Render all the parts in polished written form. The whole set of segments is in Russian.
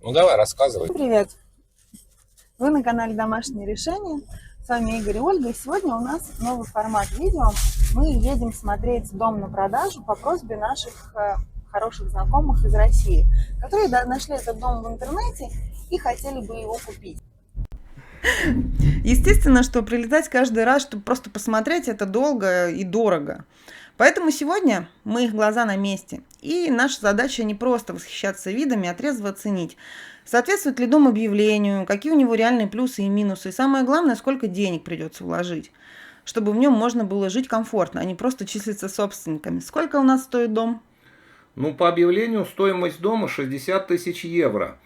Ну давай, рассказывай. Привет! Вы на канале Домашние решения. С вами Игорь и Ольга. И сегодня у нас новый формат видео. Мы едем смотреть дом на продажу по просьбе наших хороших знакомых из России, которые нашли этот дом в интернете и хотели бы его купить. Естественно, что прилетать каждый раз, чтобы просто посмотреть, это долго и дорого. Поэтому сегодня мы их глаза на месте. И наша задача не просто восхищаться видами, а трезво оценить, соответствует ли дом объявлению, какие у него реальные плюсы и минусы. И самое главное, сколько денег придется вложить, чтобы в нем можно было жить комфортно, а не просто числиться собственниками. Сколько у нас стоит дом? Ну, по объявлению стоимость дома 60 тысяч евро.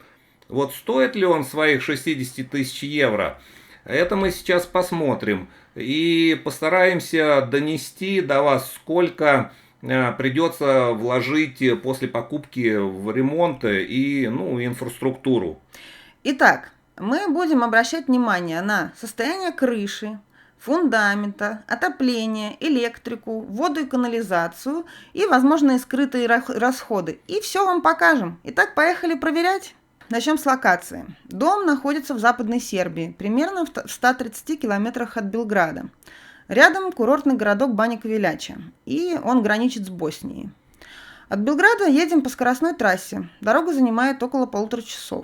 Вот стоит ли он своих 60 тысяч евро? Это мы сейчас посмотрим. И постараемся донести до вас, сколько придется вложить после покупки в ремонт и инфраструктуру. Итак, мы будем обращать внимание на состояние крыши, фундамента, отопление, электрику, воду и канализацию и возможные скрытые расходы. И все вам покажем. Итак, поехали проверять. Начнем с локации. Дом находится в Западной Сербии, примерно в 130 километрах от Белграда. Рядом курортный городок Баня-Ковеляча, и он граничит с Боснией. От Белграда едем по скоростной трассе. Дорога занимает около 1,5 часа.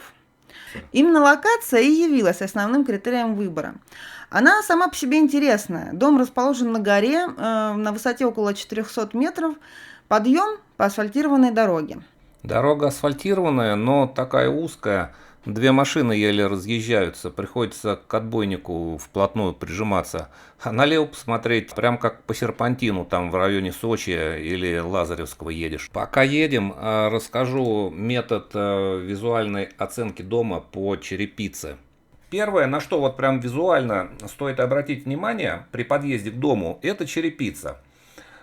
Именно локация и явилась основным критерием выбора. Она сама по себе интересная. Дом расположен на горе, на высоте около 400 метров, подъем по асфальтированной дороге. Дорога асфальтированная, но такая узкая. Две машины еле разъезжаются, приходится к отбойнику вплотную прижиматься. А налево посмотреть, прям как по серпантину, там в районе Сочи или Лазаревского едешь. Пока едем, расскажу метод визуальной оценки дома по черепице. Первое, на что вот прям визуально стоит обратить внимание при подъезде к дому, это черепица.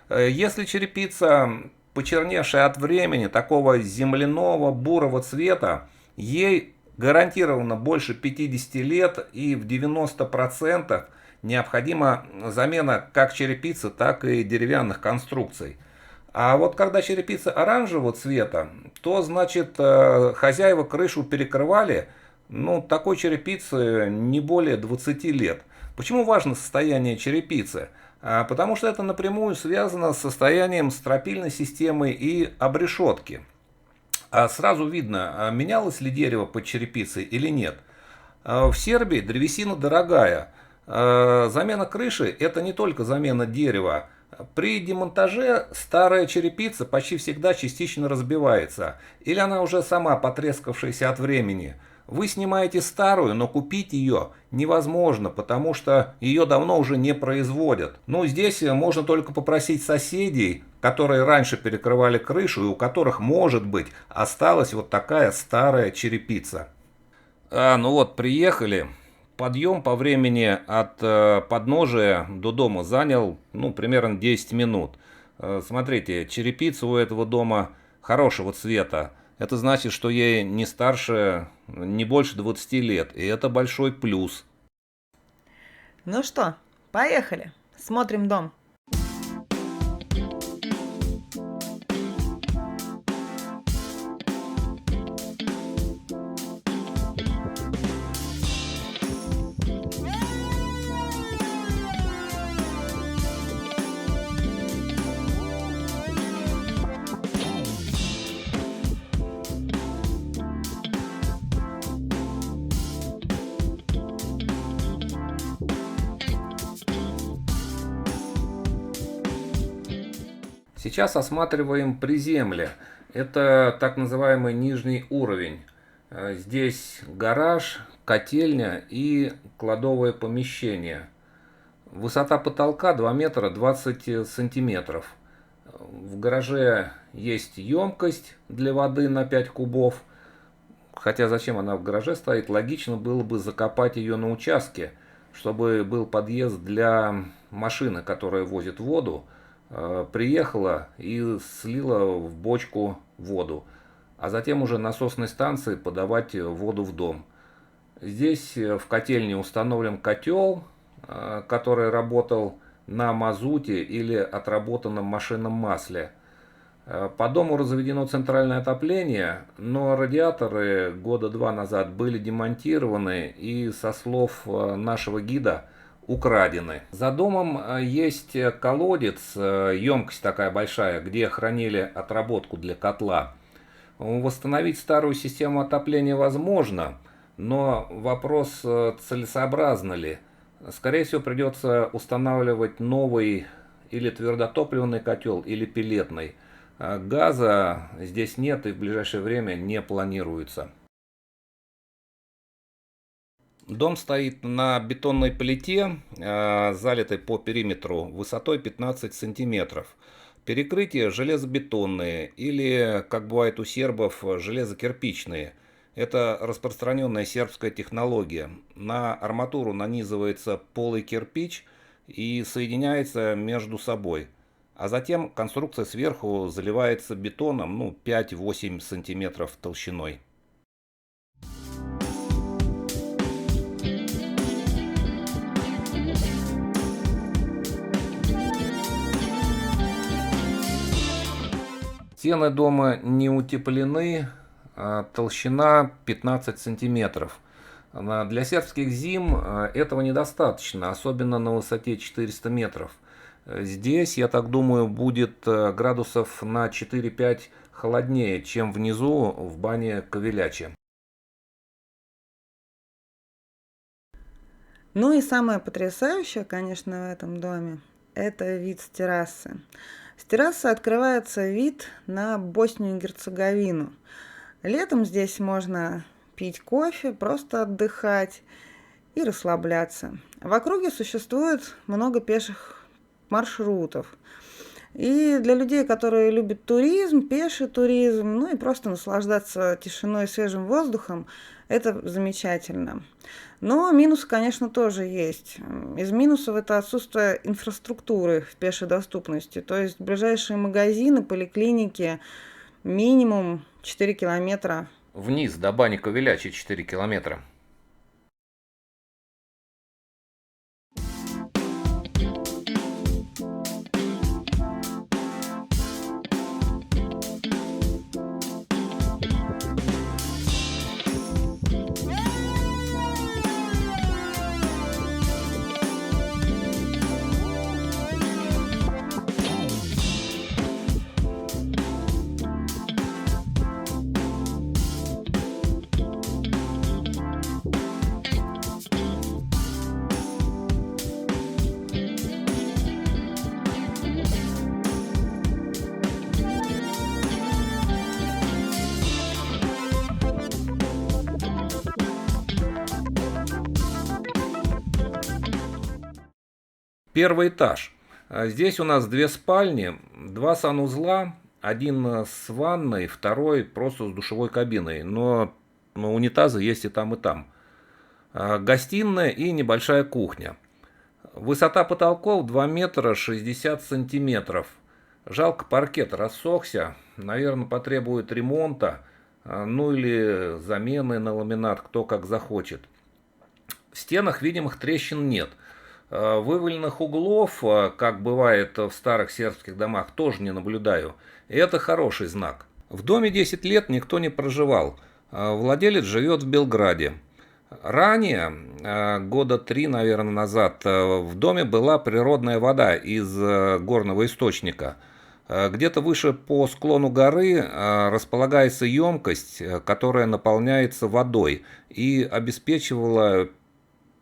Если черепица почерневшая от времени, такого земляного бурого цвета, ей гарантированно больше 50 лет, и в 90% необходима замена как черепицы, так и деревянных конструкций. А вот когда черепица оранжевого цвета, то значит хозяева крышу перекрывали, такой черепицы не более 20 лет. Почему важно состояние черепицы? Потому что это напрямую связано с состоянием стропильной системы и обрешетки. Сразу видно, менялось ли дерево под черепицей или нет. В Сербии древесина дорогая. Замена крыши – это не только замена дерева. При демонтаже старая черепица почти всегда частично разбивается, или она уже сама потрескавшаяся от времени. Вы снимаете старую, но купить ее невозможно, потому что ее давно уже не производят. Здесь можно только попросить соседей, которые раньше перекрывали крышу и у которых, может быть, осталась вот такая старая черепица. Приехали. Подъем по времени от подножия до дома занял примерно 10 минут. Смотрите, черепица у этого дома хорошего цвета. Это значит, что ей не старше, не больше 20 лет. И это большой плюс. Ну что, поехали. Смотрим дом. Сейчас осматриваем приземле. Это так называемый нижний уровень. Здесь гараж, котельня и кладовое помещение. Высота потолка 2 метра 20 сантиметров. В гараже есть емкость для воды на 5 кубов. Хотя зачем она в гараже стоит? Логично было бы закопать ее на участке, чтобы был подъезд для машины, которая возит воду. Приехала и слила в бочку воду, а затем уже насосной станции подавать воду в дом. Здесь в котельне установлен котел, который работал на мазуте или отработанном машинном масле. По дому разведено центральное отопление, но радиаторы года два назад были демонтированы и, со слов нашего гида, украдены. За домом есть колодец, емкость такая большая, где хранили отработку для котла. Восстановить старую систему отопления возможно, но вопрос, целесообразно ли. Скорее всего, придется устанавливать новый или твердотопливный котел, или пеллетный. Газа здесь нет и в ближайшее время не планируется. Дом стоит на бетонной плите, залитой по периметру высотой 15 сантиметров. Перекрытия железобетонные или, как бывает у сербов, железокирпичные. Это распространенная сербская технология. На арматуру нанизывается полый кирпич и соединяется между собой. А затем конструкция сверху заливается бетоном, 5-8 сантиметров толщиной. Стены дома не утеплены, толщина 15 сантиметров. Для сербских зим этого недостаточно, особенно на высоте 400 метров. Здесь, я так думаю, будет градусов на 4-5 холоднее, чем внизу в бане Ковелячи. Ну и самое потрясающее, конечно, в этом доме – это вид с террасы. С террасы открывается вид на Боснию и Герцеговину. Летом здесь можно пить кофе, просто отдыхать и расслабляться. В округе существует много пеших маршрутов. И для людей, которые любят туризм, пеший туризм, и просто наслаждаться тишиной и свежим воздухом, это замечательно. Но минусы, конечно, тоже есть. Из минусов это отсутствие инфраструктуры в пешей доступности. То есть ближайшие магазины, поликлиники минимум 4 километра. Вниз до бани Ковелячи 4 километра. Первый этаж. Здесь у нас две спальни, два санузла, один с ванной, второй просто с душевой кабиной, но унитазы есть и там, и там. Гостиная и небольшая кухня. Высота потолков 2 метра 60 сантиметров. Жалко, паркет рассохся, наверное, потребует ремонта, или замены на ламинат, кто как захочет. В стенах видимых трещин нет. Вываленных углов, как бывает в старых сербских домах, тоже не наблюдаю. И это хороший знак. В доме 10 лет никто не проживал. Владелец живет в Белграде. Ранее, года 3, наверное, назад, в доме была природная вода из горного источника. Где-то выше по склону горы располагается емкость, которая наполняется водой и обеспечивала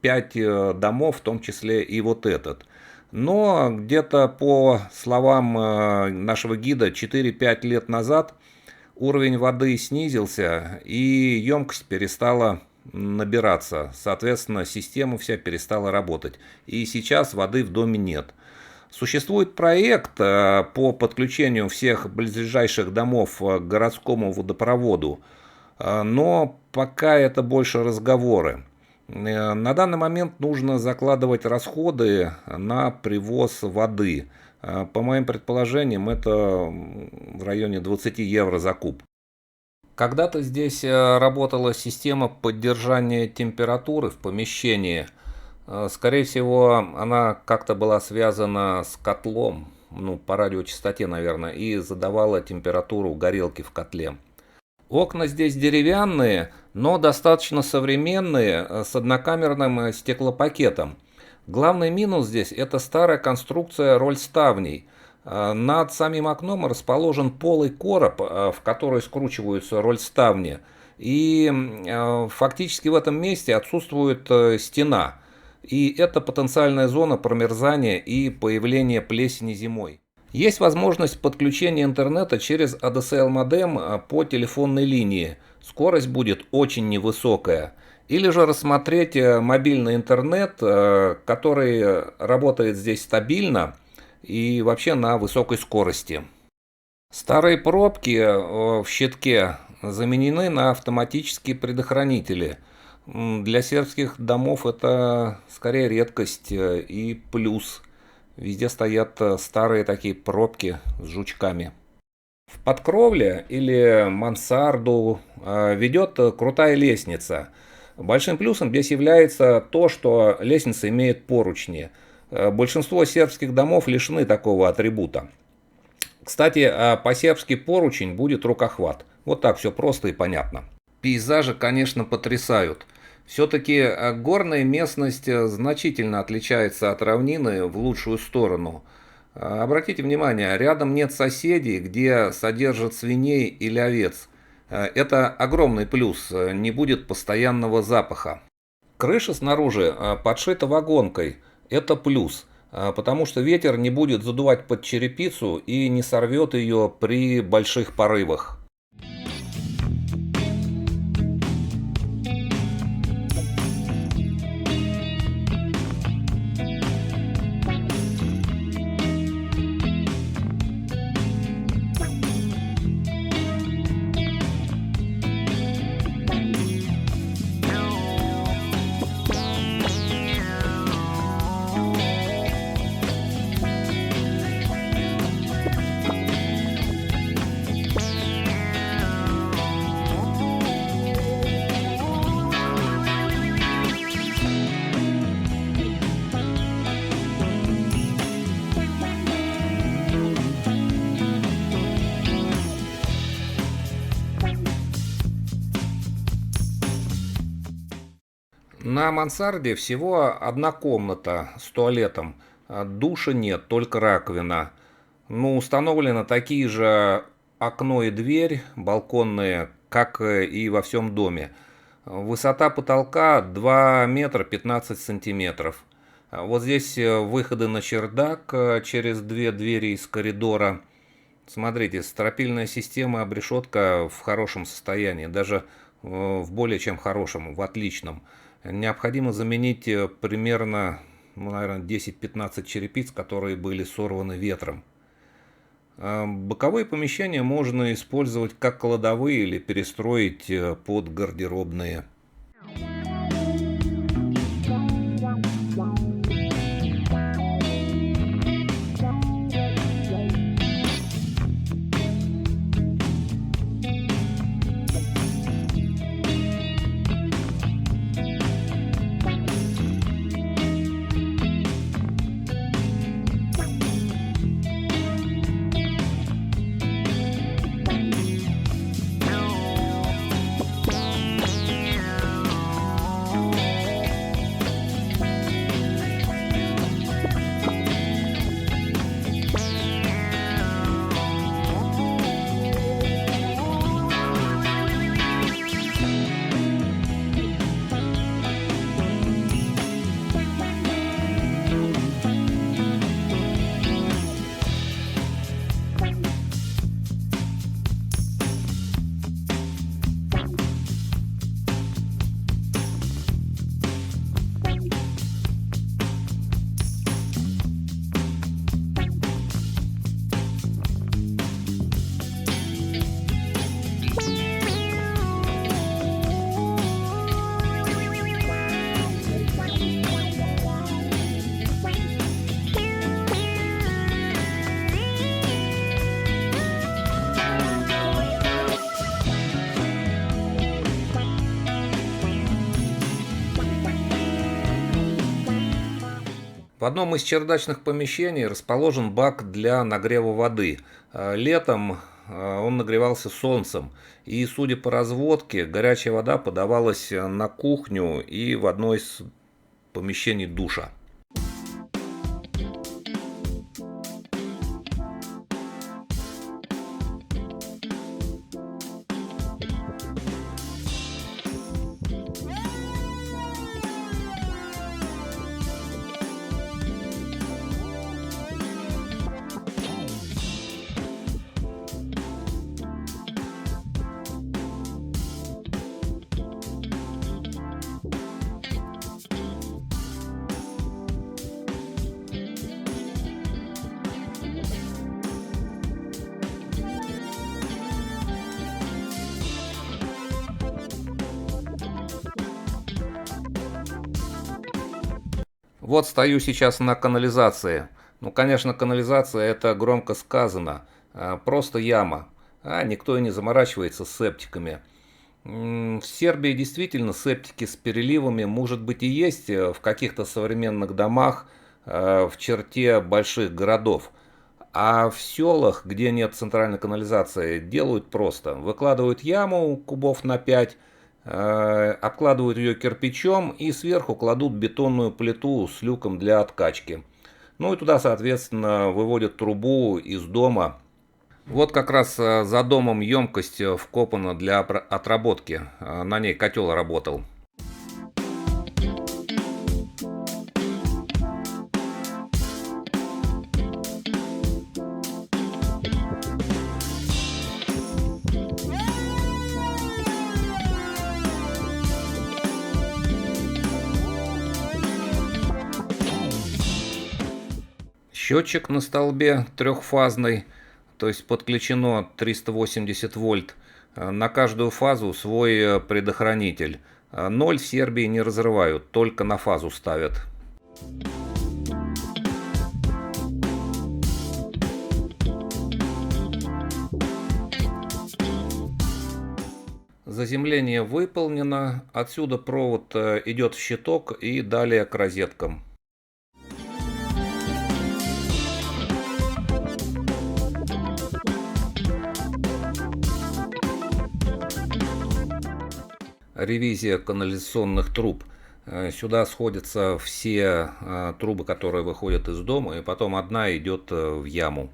5 домов, в том числе и вот этот. Но где-то, по словам нашего гида, 4-5 лет назад уровень воды снизился и емкость перестала набираться. Соответственно, система вся перестала работать. И сейчас воды в доме нет. Существует проект по подключению всех близлежащих домов к городскому водопроводу, но пока это больше разговоры. На данный момент нужно закладывать расходы на привоз воды. По моим предположениям, это в районе 20 евро за куб. Когда-то здесь работала система поддержания температуры в помещении. Скорее всего, она как-то была связана с котлом. ну, по радиочастоте, наверное, и задавала температуру горелки в котле. Окна здесь деревянные, но достаточно современные, с однокамерным стеклопакетом. Главный минус здесь – это старая конструкция рольставней. Над самим окном расположен полый короб, в который скручиваются рольставни. И фактически в этом месте отсутствует стена. И это потенциальная зона промерзания и появления плесени зимой. Есть возможность подключения интернета через ADSL-модем по телефонной линии. Скорость будет очень невысокая. Или же рассмотреть мобильный интернет, который работает здесь стабильно и вообще на высокой скорости. Старые пробки в щитке заменены на автоматические предохранители. Для сербских домов это скорее редкость и плюс. Везде стоят старые такие пробки с жучками. В подкровле или мансарду ведет крутая лестница. Большим плюсом здесь является то, что лестница имеет поручни. Большинство сербских домов лишены такого атрибута. Кстати, по-сербски поручень будет рукохват. Вот так все просто и понятно. Пейзажи, конечно, потрясают. Все-таки горная местность значительно отличается от равнины в лучшую сторону. Обратите внимание, рядом нет соседей, где содержат свиней или овец. Это огромный плюс, не будет постоянного запаха. Крыша снаружи подшита вагонкой, это плюс, потому что ветер не будет задувать под черепицу и не сорвет ее при больших порывах. На мансарде всего одна комната с туалетом. Душа нет, только раковина. Ну, установлены такие же окно и дверь балконные, как и во всем доме. Высота потолка 2 метра 15 сантиметров. Вот здесь выходы на чердак через 2 двери из коридора. Смотрите, стропильная система, обрешетка в хорошем состоянии, даже в более чем хорошем, в отличном. Необходимо заменить примерно, наверное, 10-15 черепиц, которые были сорваны ветром. Боковые помещения можно использовать как кладовые или перестроить под гардеробные. В одном из чердачных помещений расположен бак для нагрева воды. Летом он нагревался солнцем, и, судя по разводке, горячая вода подавалась на кухню и в одно из помещений душа. Вот стою сейчас на канализации. Ну, конечно, канализация — это громко сказано. Просто яма. А никто и не заморачивается с септиками. В Сербии действительно септики с переливами, может быть, и есть в каких-то современных домах в черте больших городов. А в селах, где нет центральной канализации, делают просто. Выкладывают яму кубов на 5, обкладывают ее кирпичом и сверху кладут бетонную плиту с люком для откачки. Ну и туда, соответственно, выводят трубу из дома. Вот как раз за домом емкость вкопана для отработки. На ней котел работал. Счетчик на столбе трехфазный, то есть подключено 380 вольт. На каждую фазу свой предохранитель. Ноль в Сербии не разрывают, только на фазу ставят. Заземление выполнено. Отсюда провод идет в щиток и далее к розеткам. Ревизия канализационных труб. Сюда сходятся все трубы, которые выходят из дома, и потом одна идет в яму.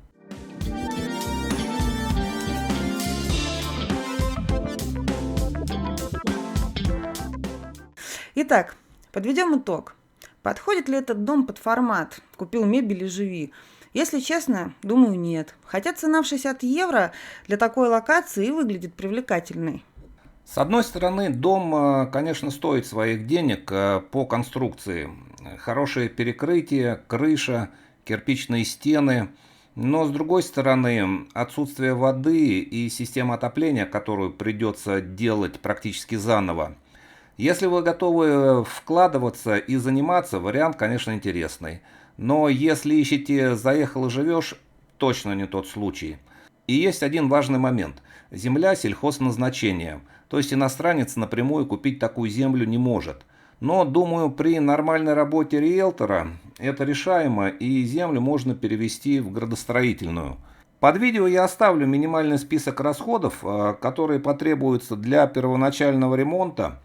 Итак, подведем итог. Подходит ли этот дом под формат «купил мебель и живи»? Если честно, думаю, нет. Хотя цена в 60 евро для такой локации и выглядит привлекательной. С одной стороны, дом, конечно, стоит своих денег по конструкции. Хорошее перекрытие, крыша, кирпичные стены. Но с другой стороны, отсутствие воды и система отопления, которую придется делать практически заново. Если вы готовы вкладываться и заниматься, вариант, конечно, интересный. Но если ищете «заехал и живешь», точно не тот случай. И есть один важный момент. Земля сельхозназначения. То есть иностранец напрямую купить такую землю не может. Но, думаю, при нормальной работе риэлтора это решаемо, и землю можно перевести в градостроительную. Под видео я оставлю минимальный список расходов, которые потребуются для первоначального ремонта,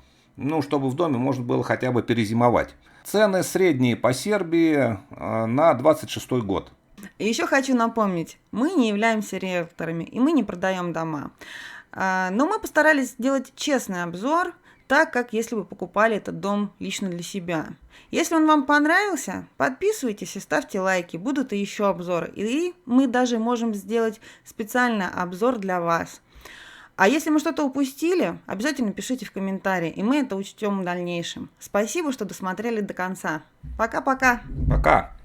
чтобы в доме можно было хотя бы перезимовать. Цены средние по Сербии на 26 год. И еще хочу напомнить, мы не являемся риэлторами и мы не продаем дома. Но мы постарались сделать честный обзор, так как если вы покупали этот дом лично для себя. Если он вам понравился, подписывайтесь и ставьте лайки, будут и еще обзоры. И мы даже можем сделать специально обзор для вас. А если мы что-то упустили, обязательно пишите в комментарии, и мы это учтем в дальнейшем. Спасибо, что досмотрели до конца. Пока-пока. Пока.